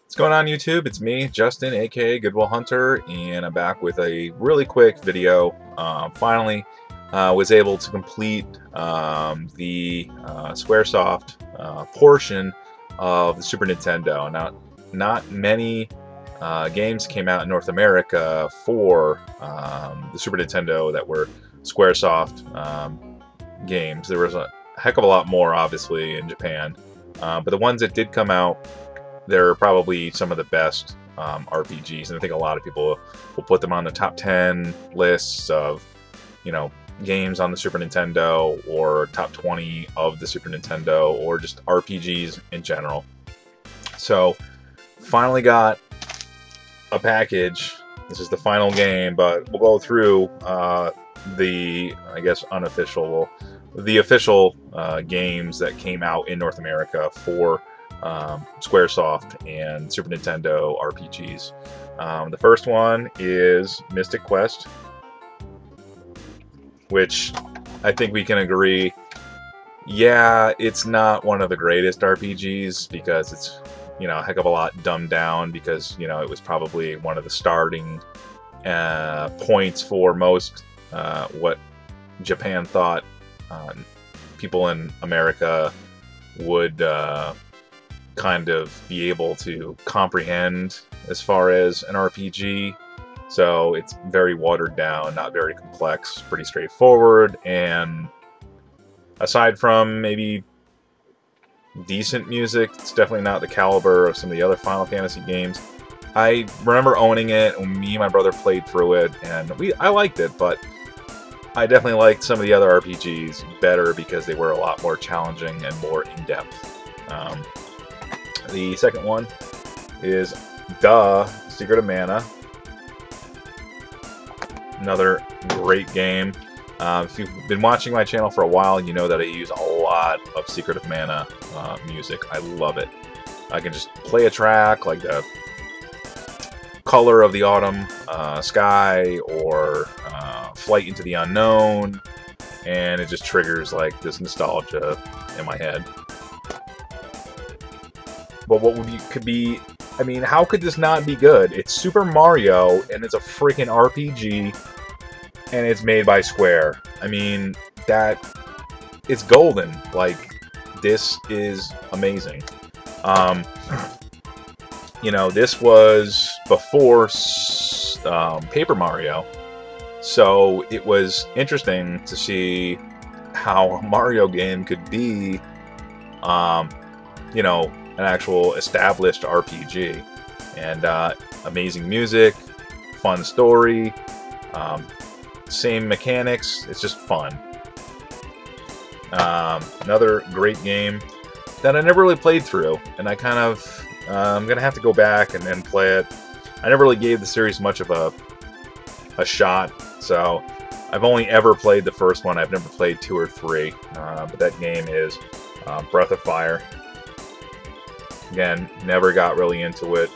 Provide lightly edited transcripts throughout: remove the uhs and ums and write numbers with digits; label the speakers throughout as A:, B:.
A: What's going on YouTube? It's me, Justin, aka Goodwill Hunter, and I'm back with a really quick video. Finally, was able to complete the Squaresoft portion of the Super Nintendo. Now, not many games came out in North America for the Super Nintendo that were Squaresoft games. There was a heck of a lot more, obviously, in Japan, but the ones that did come out, they're probably some of the best RPGs, and I think a lot of people will put them on the top 10 lists of, games on the Super Nintendo, or top 20 of the Super Nintendo, or just RPGs in general. So, finally got a package. This is the final game, but we'll go through the, I guess, unofficial, the official games that came out in North America for Squaresoft and Super Nintendo RPGs. The first one is Mystic Quest, which I think we can agree, yeah, it's not one of the greatest RPGs because it's, a heck of a lot dumbed down, because, it was probably one of the starting points for most what Japan thought people in America would kind of be able to comprehend as far as an RPG. So it's very watered down, not very complex, pretty straightforward, and aside from maybe decent music, it's definitely not the caliber of some of the other Final Fantasy games. I remember owning it, and me and my brother played through it, and I liked it, but I definitely liked some of the other RPGs better because they were a lot more challenging and more in-depth. The second one is Secret of Mana. Another great game. If you've been watching my channel for a while, you know that I use a lot of Secret of Mana music. I love it. I can just play a track like the Color of the Autumn Sky, or Flight into the Unknown, and it just triggers like this nostalgia in my head. But what could be, how could this not be good? It's Super Mario, and it's a freaking RPG, and it's made by Square. It's golden. Like, this is amazing. This was before Paper Mario, so it was interesting to see how a Mario game could be, an actual established RPG. And amazing music, fun story, same mechanics, it's just fun. Another great game that I never really played through, and I kind of, I'm going to have to go back and play it. I never really gave the series much of a shot, so I've only ever played the first one. I've never played 2 or 3, but that game is Breath of Fire. Again, never got really into it.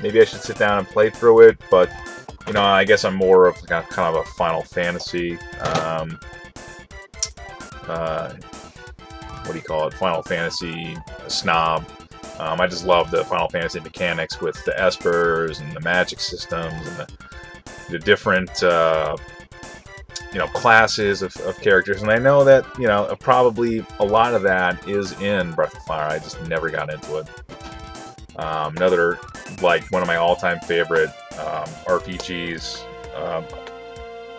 A: Maybe I should sit down and play through it, but, I guess I'm more of kind of a Final Fantasy, what do you call it, Final Fantasy snob. I just love the Final Fantasy mechanics with the espers and the magic systems and the different, classes of characters. And I know that, probably a lot of that is in Breath of Fire. I just never got into it. Another, like, one of my all-time favorite RPGs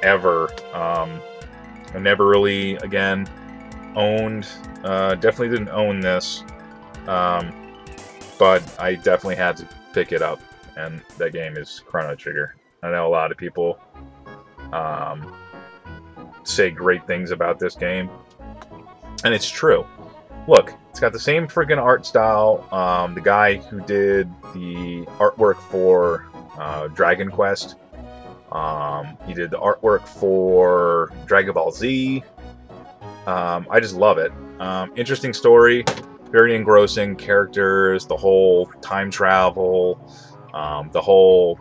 A: ever. I never really, again, owned, definitely didn't own this, but I definitely had to pick it up, and that game is Chrono Trigger. I know a lot of people say great things about this game, and it's true. Look, it's got the same freaking art style. The guy who did the artwork for Dragon Quest, he did the artwork for Dragon Ball Z. I just love it. Interesting story, very engrossing characters, the whole time travel, the whole,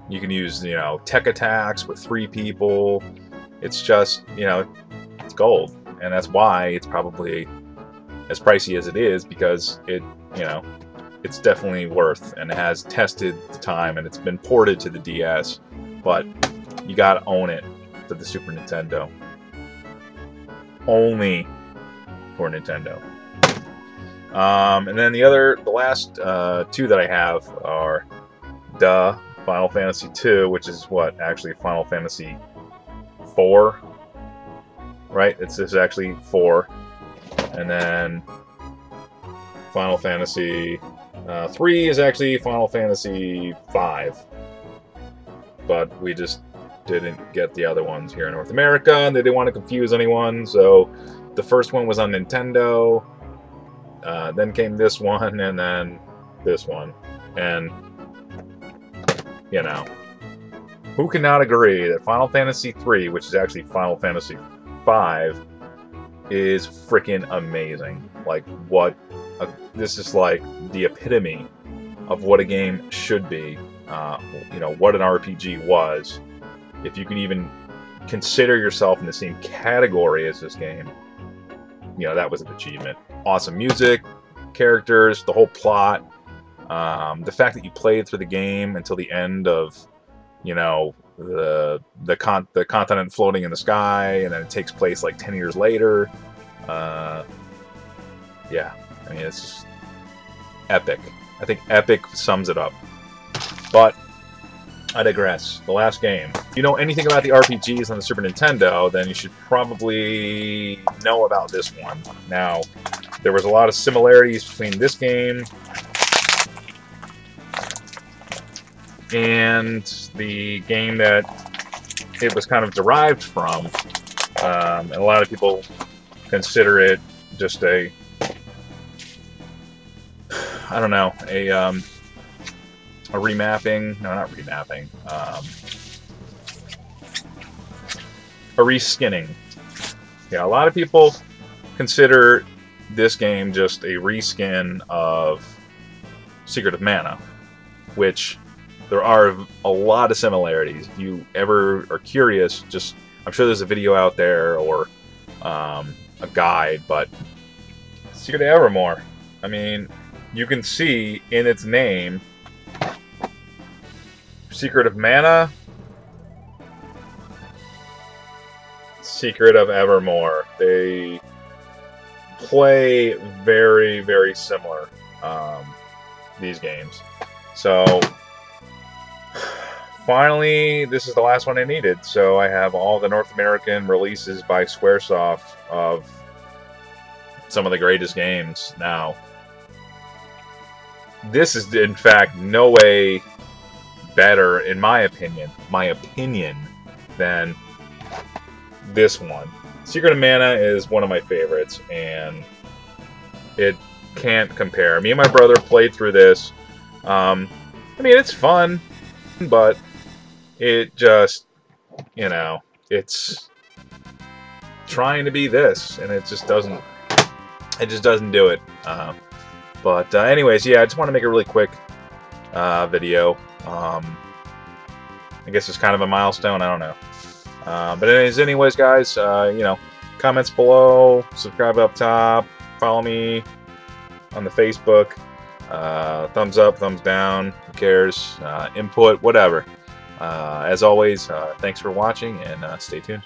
A: you can use, tech attacks with 3 people. It's just, it's gold. And that's why it's probably as pricey as it is, because it, it's definitely worth, and it has tested the time, and it's been ported to the DS, but you gotta own it for the Super Nintendo. Only for Nintendo. And then the last two that I have are Final Fantasy II, which is what, actually Final Fantasy 4, right? This is actually 4, and then Final Fantasy 3 is actually Final Fantasy 5, but we just didn't get the other ones here in North America, and they didn't want to confuse anyone, so the first one was on Nintendo, then came this one, and then this one, and, you know, who cannot agree that Final Fantasy 3, which is actually Final Fantasy 5, is freaking amazing. Like, this is like the epitome of what a game should be, you know, what an RPG was. If you can even consider yourself in the same category as this game, you know, that was an achievement. Awesome music, characters, the whole plot, the fact that you played through the game until the end of, you know, the continent floating in the sky, and then it takes place like 10 years later. Yeah, I mean, it's just epic. I think epic sums it up. But I digress. The last game. If you know anything about the RPGs on the Super Nintendo, then you should probably know about this one. Now, there was a lot of similarities between this game and the game that it was kind of derived from. And a lot of people consider it just a, I don't know, a remapping. No, not remapping. A reskinning. Yeah, a lot of people consider this game just a reskin of Secret of Mana, which there are a lot of similarities. If you ever are curious, just, I'm sure there's a video out there or a guide, but Secret of Evermore, I mean, you can see in its name, Secret of Mana, Secret of Evermore. They play very, very similar, these games. So, finally, this is the last one I needed. So I have all the North American releases by Squaresoft of some of the greatest games. Now, this is, in fact, no way better, in my opinion, than this one. Secret of Mana is one of my favorites, and it can't compare. Me and my brother played through this. I mean, it's fun, but it just, you know, it's trying to be this, and it just doesn't do it. But anyways, yeah, I just want to make a really quick video. I guess it's kind of a milestone, I don't know. But anyways, guys, you know, comments below, subscribe up top, follow me on the Facebook, thumbs up, thumbs down, who cares, input, whatever. As always, thanks for watching, and stay tuned.